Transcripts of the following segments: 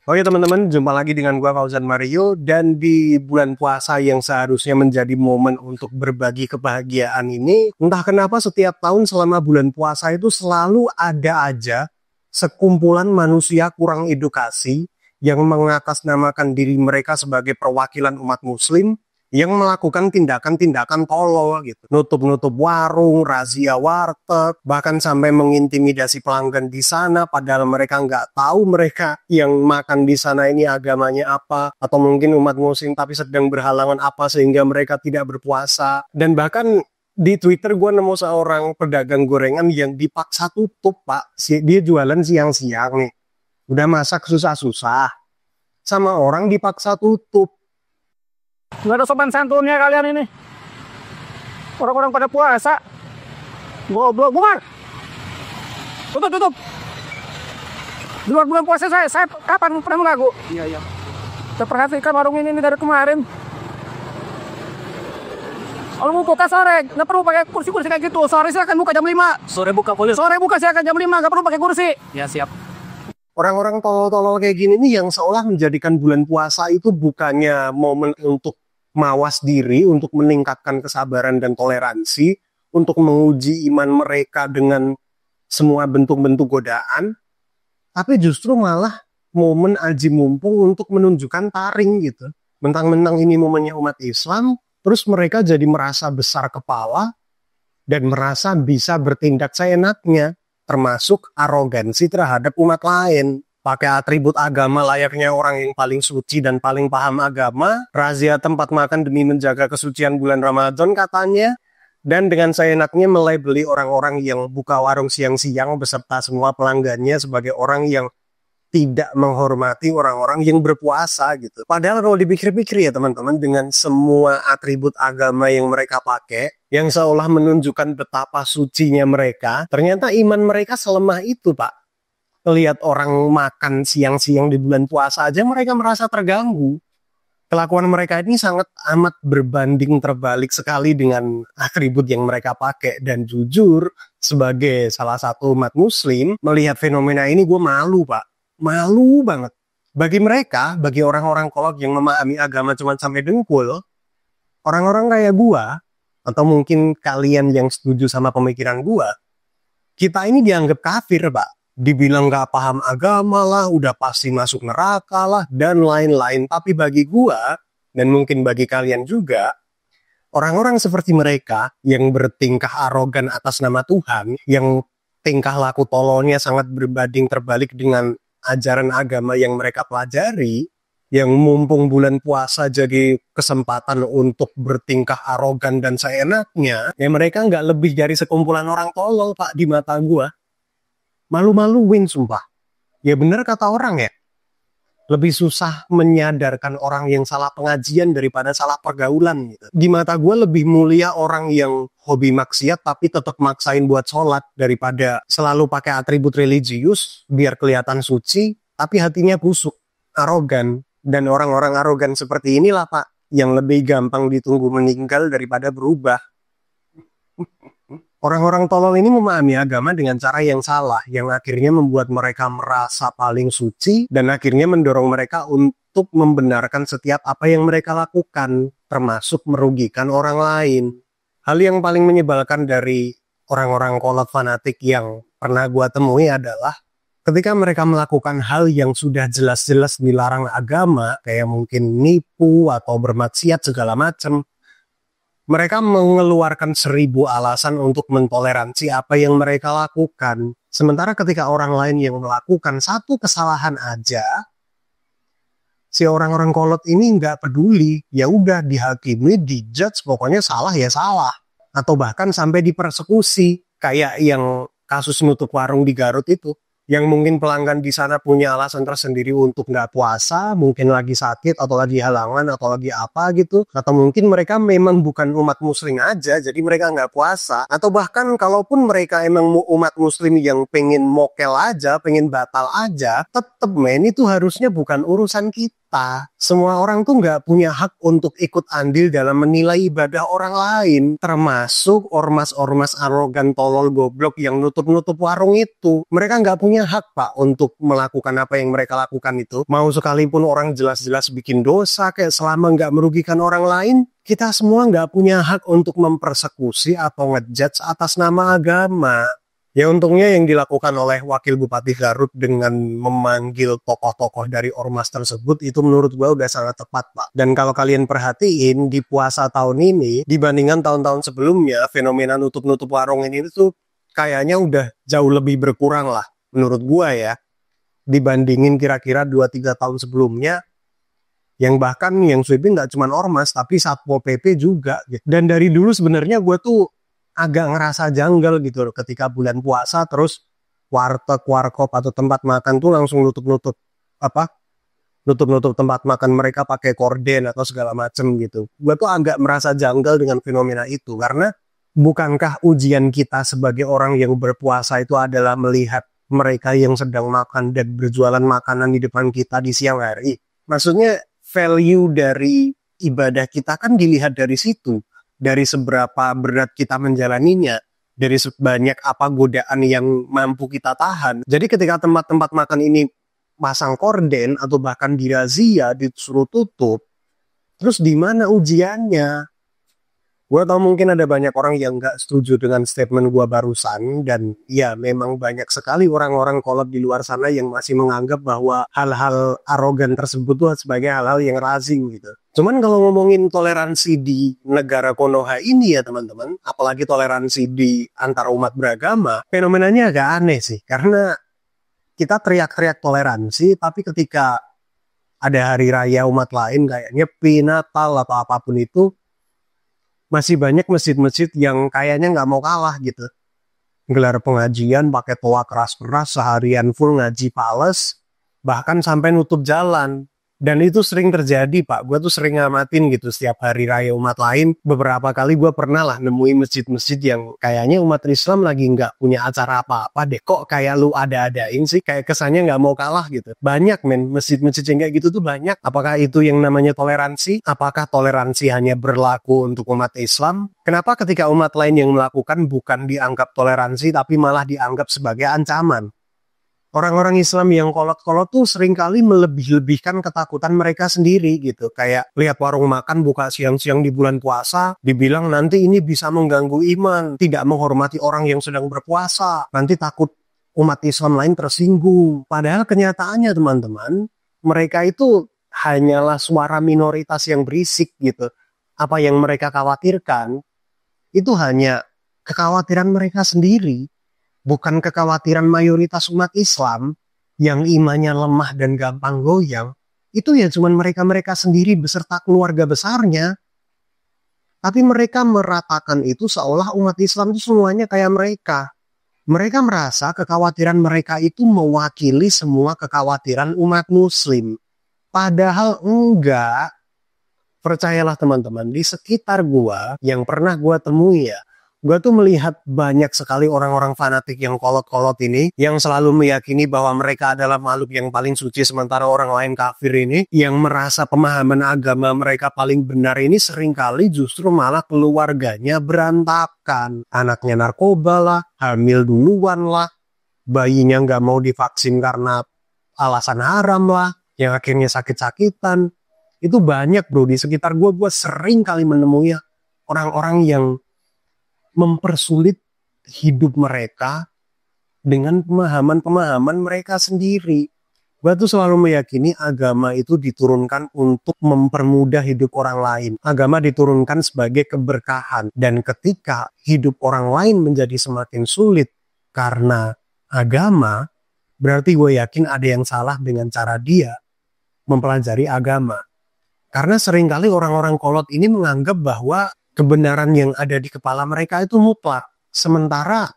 Oke teman-teman, jumpa lagi dengan gua Fauzan Mario, dan di bulan puasa yang seharusnya menjadi momen untuk berbagi kebahagiaan ini, entah kenapa setiap tahun selama bulan puasa itu selalu ada aja sekumpulan manusia kurang edukasi yang mengatasnamakan diri mereka sebagai perwakilan umat muslim yang melakukan tindakan-tindakan tolol gitu. Nutup-nutup warung, razia warteg, bahkan sampai mengintimidasi pelanggan di sana padahal mereka nggak tahu mereka yang makan di sana ini agamanya apa, atau mungkin umat muslim tapi sedang berhalangan apa sehingga mereka tidak berpuasa. Dan bahkan di Twitter gue nemu seorang pedagang gorengan yang dipaksa tutup, Pak. Dia jualan siang-siang nih. Udah masak susah-susah. Sama orang dipaksa tutup. Nggak ada sopan santunnya kalian ini. Orang-orang pada puasa. Goblok, bubar. Tutup. Di luar bulan puasa saya kapan pernah mengganggu? Iya. Saya perhatikan warung ini dari kemarin. Kalau mau buka sore, nggak perlu pakai kursi-kursi kayak gitu. Sore silakan buka jam 5. Sore buka boleh. Sore buka silakan jam 5, nggak perlu pakai kursi. Ya siap. Orang-orang tolol-tolol kayak gini nih yang seolah menjadikan bulan puasa itu bukannya momen untuk mawas diri, untuk meningkatkan kesabaran dan toleransi, untuk menguji iman mereka dengan semua bentuk-bentuk godaan, tapi justru malah momen aji mumpung untuk menunjukkan taring gitu. Mentang-mentang ini momennya umat Islam, terus mereka jadi merasa besar kepala dan merasa bisa bertindak seenaknya, termasuk arogansi terhadap umat lain. Pakai atribut agama layaknya orang yang paling suci dan paling paham agama, razia tempat makan demi menjaga kesucian bulan Ramadan katanya, dan dengan seenaknya melabeli orang-orang yang buka warung siang-siang beserta semua pelanggannya sebagai orang yang tidak menghormati orang-orang yang berpuasa gitu. Padahal kalau dipikir-pikir ya teman-teman, dengan semua atribut agama yang mereka pakai, yang seolah menunjukkan betapa sucinya mereka, ternyata iman mereka selemah itu, Pak. Lihat orang makan siang-siang di bulan puasa aja mereka merasa terganggu. Kelakuan mereka ini sangat amat berbanding terbalik sekali dengan atribut yang mereka pakai. Dan jujur, sebagai salah satu umat muslim, melihat fenomena ini gue malu, Pak. Malu banget. Bagi mereka, bagi orang-orang kolot yang memahami agama cuma sampai dengkul, orang-orang kayak gue, atau mungkin kalian yang setuju sama pemikiran gue, kita ini dianggap kafir, Pak. Dibilang gak paham agama lah, udah pasti masuk neraka lah, dan lain-lain. Tapi bagi gua, dan mungkin bagi kalian juga, orang-orang seperti mereka yang bertingkah arogan atas nama Tuhan, yang tingkah laku tololnya sangat berbanding terbalik dengan ajaran agama yang mereka pelajari, yang mumpung bulan puasa jadi kesempatan untuk bertingkah arogan dan seenaknya, ya mereka nggak lebih dari sekumpulan orang tolol, Pak, di mata gua. Malu-maluin sumpah. Ya bener kata orang ya. Lebih susah menyadarkan orang yang salah pengajian daripada salah pergaulan gitu. Di mata gue lebih mulia orang yang hobi maksiat tapi tetap maksain buat sholat daripada selalu pakai atribut religius biar kelihatan suci tapi hatinya busuk, arogan. Dan orang-orang arogan seperti inilah, Pak, yang lebih gampang ditunggu meninggal daripada berubah. Orang-orang tolol ini memahami agama dengan cara yang salah, yang akhirnya membuat mereka merasa paling suci, dan akhirnya mendorong mereka untuk membenarkan setiap apa yang mereka lakukan, termasuk merugikan orang lain. Hal yang paling menyebalkan dari orang-orang kolot fanatik yang pernah gua temui adalah ketika mereka melakukan hal yang sudah jelas-jelas dilarang agama, kayak mungkin nipu atau bermaksiat segala macam, mereka mengeluarkan 1000 alasan untuk mentoleransi apa yang mereka lakukan. Sementara ketika orang lain yang melakukan satu kesalahan aja, si orang-orang kolot ini nggak peduli. Ya udah dihakimi, dijudge, pokoknya salah ya salah. Atau bahkan sampai dipersekusi. Kayak yang kasus nutup warung di Garut itu. Yang mungkin pelanggan di sana punya alasan tersendiri untuk nggak puasa, mungkin lagi sakit atau lagi halangan atau lagi apa gitu, atau mungkin mereka memang bukan umat muslim aja, jadi mereka nggak puasa, atau bahkan kalaupun mereka emang umat muslim yang pengen mokel aja, pengen batal aja, tetep men itu harusnya bukan urusan kita. semua orang tuh nggak punya hak untuk ikut andil dalam menilai ibadah orang lain, termasuk ormas-ormas arogan tolol goblok yang nutup-nutup warung itu. Mereka nggak punya hak, Pak, untuk melakukan apa yang mereka lakukan itu. Mau sekalipun orang jelas-jelas bikin dosa, kayak selama nggak merugikan orang lain, kita semua nggak punya hak untuk mempersekusi atau ngejudge atas nama agama. Ya untungnya yang dilakukan oleh Wakil Bupati Garut dengan memanggil tokoh-tokoh dari ormas tersebut itu menurut gue udah sangat tepat, Pak. Dan kalau kalian perhatiin di puasa tahun ini dibandingkan tahun-tahun sebelumnya, fenomena nutup-nutup warung ini tuh kayaknya udah jauh lebih berkurang lah menurut gue ya. Dibandingin kira-kira 2-3 tahun sebelumnya, yang bahkan yang sweeping nggak cuma ormas tapi Satpol PP juga. Dan dari dulu sebenarnya gue tuh agak ngerasa janggal gitu loh ketika bulan puasa terus warteg, warkop atau tempat makan tuh langsung nutup-nutup tempat makan mereka pakai korden atau segala macem gitu. Gue tuh agak merasa janggal dengan fenomena itu karena bukankah ujian kita sebagai orang yang berpuasa itu adalah melihat mereka yang sedang makan dan berjualan makanan di depan kita di siang hari. Maksudnya value dari ibadah kita kan dilihat dari situ. Dari seberapa berat kita menjalaninya, dari sebanyak apa godaan yang mampu kita tahan. Jadi ketika tempat-tempat makan ini pasang korden atau bahkan dirazia, disuruh tutup, terus di mana ujiannya? Gue tau mungkin ada banyak orang yang gak setuju dengan statement gue barusan, dan ya memang banyak sekali orang-orang kolot di luar sana yang masih menganggap bahwa hal-hal arogan tersebut tuh sebagai hal-hal yang lazim gitu. Cuman kalau ngomongin toleransi di negara Konoha ini ya teman-teman, apalagi toleransi di antar umat beragama, fenomenanya agak aneh sih. Karena kita teriak-teriak toleransi, tapi ketika ada hari raya umat lain kayak Nyepi, Natal atau apapun itu, masih banyak masjid-masjid yang kayaknya nggak mau kalah gitu. Gelar pengajian pakai toa keras-keras seharian full ngaji pales, bahkan sampai nutup jalan. Dan itu sering terjadi, Pak. Gue tuh sering ngamatin gitu setiap hari raya umat lain. Beberapa kali gue pernah lah nemuin masjid-masjid yang kayaknya umat Islam lagi nggak punya acara apa-apa deh. Kok kayak lu ada-adain sih? Kayak kesannya nggak mau kalah gitu. Banyak men, masjid-masjid yang kayak gitu tuh banyak. Apakah itu yang namanya toleransi? Apakah toleransi hanya berlaku untuk umat Islam? Kenapa ketika umat lain yang melakukan bukan dianggap toleransi tapi malah dianggap sebagai ancaman? Orang-orang Islam yang kolot-kolot tuh seringkali melebih-lebihkan ketakutan mereka sendiri gitu. Kayak lihat warung makan buka siang-siang di bulan puasa, dibilang nanti ini bisa mengganggu iman, tidak menghormati orang yang sedang berpuasa, nanti takut umat Islam lain tersinggung. Padahal kenyataannya teman-teman, mereka itu hanyalah suara minoritas yang berisik gitu. Apa yang mereka khawatirkan, itu hanya kekhawatiran mereka sendiri. Bukan kekhawatiran mayoritas umat Islam yang imannya lemah dan gampang goyang. Itu ya cuman mereka-mereka sendiri beserta keluarga besarnya. Tapi mereka meratakan itu seolah umat Islam itu semuanya kayak mereka. Mereka merasa kekhawatiran mereka itu mewakili semua kekhawatiran umat Muslim. Padahal enggak. Percayalah teman-teman, di sekitar gua yang pernah gua temui ya, gue tuh melihat banyak sekali orang-orang fanatik yang kolot-kolot ini yang selalu meyakini bahwa mereka adalah makhluk yang paling suci sementara orang lain kafir ini, yang merasa pemahaman agama mereka paling benar ini seringkali justru malah keluarganya berantakan. Anaknya narkoba lah, hamil duluan lah, bayinya nggak mau divaksin karena alasan haram lah, yang akhirnya sakit-sakitan. Itu banyak bro, di sekitar gue sering kali menemui orang-orang yang mempersulit hidup mereka dengan pemahaman-pemahaman mereka sendiri. Gue tuh selalu meyakini agama itu diturunkan untuk mempermudah hidup orang lain. Agama diturunkan sebagai keberkahan. Dan ketika hidup orang lain menjadi semakin sulit karena agama, berarti gue yakin ada yang salah dengan cara dia mempelajari agama. Karena seringkali orang-orang kolot ini menganggap bahwa kebenaran yang ada di kepala mereka itu mutlak. Sementara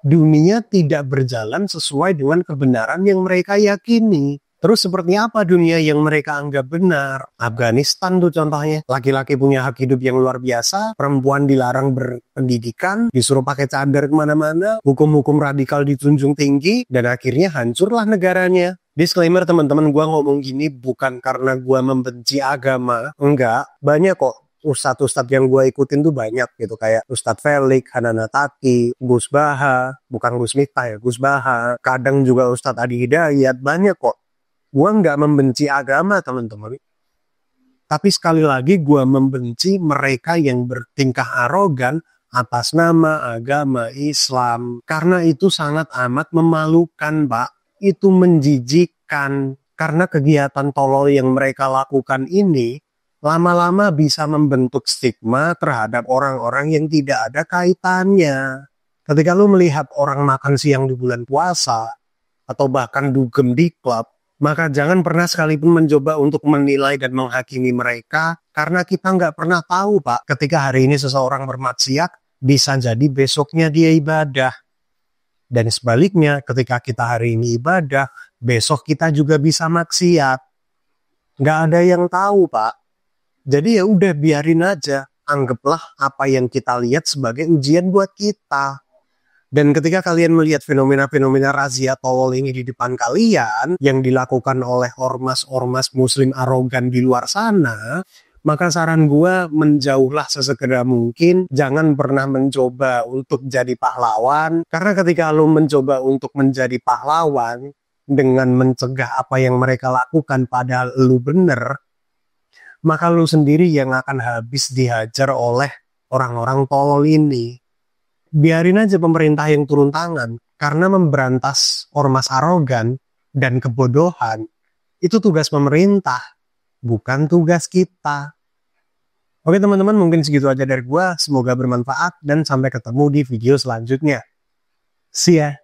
dunia tidak berjalan sesuai dengan kebenaran yang mereka yakini. Terus seperti apa dunia yang mereka anggap benar? Afghanistan tuh contohnya. Laki-laki punya hak hidup yang luar biasa. Perempuan dilarang berpendidikan. Disuruh pakai cadar kemana-mana. Hukum-hukum radikal dijunjung tinggi. Dan akhirnya hancurlah negaranya. Disclaimer teman-teman, gue ngomong gini bukan karena gue membenci agama, enggak. Banyak kok ustadz-ustadz yang gue ikutin tuh banyak gitu, kayak Ustadz Felix, Hanana Taki, Gus Baha, bukan Gus Miftah ya, Gus Baha, kadang juga Ustadz Adi Hidayat, banyak kok. Gue nggak membenci agama teman-teman. Tapi sekali lagi gue membenci mereka yang bertingkah arogan atas nama agama Islam. Karena itu sangat amat memalukan, Pak. Itu menjijikkan. Karena kegiatan tolol yang mereka lakukan ini lama-lama bisa membentuk stigma terhadap orang-orang yang tidak ada kaitannya. Ketika lu melihat orang makan siang di bulan puasa atau bahkan dugem di klub, maka jangan pernah sekalipun mencoba untuk menilai dan menghakimi mereka, karena kita nggak pernah tahu, Pak, ketika hari ini seseorang bermaksiat, bisa jadi besoknya dia ibadah. Dan sebaliknya, ketika kita hari ini ibadah, besok kita juga bisa maksiat. Nggak ada yang tahu, Pak. Jadi ya udah biarin aja. Anggaplah apa yang kita lihat sebagai ujian buat kita. Dan ketika kalian melihat fenomena-fenomena razia tolol ini di depan kalian, yang dilakukan oleh ormas-ormas muslim arogan di luar sana, maka saran gue menjauhlah sesegera mungkin. Jangan pernah mencoba untuk jadi pahlawan. Karena ketika lo mencoba untuk menjadi pahlawan dengan mencegah apa yang mereka lakukan padahal lo bener, maka lo sendiri yang akan habis dihajar oleh orang-orang tolol ini. Biarin aja pemerintah yang turun tangan. Karena memberantas ormas arogan dan kebodohan itu tugas pemerintah, bukan tugas kita. Oke teman-teman, mungkin segitu aja dari gua. Semoga bermanfaat dan sampai ketemu di video selanjutnya. See ya.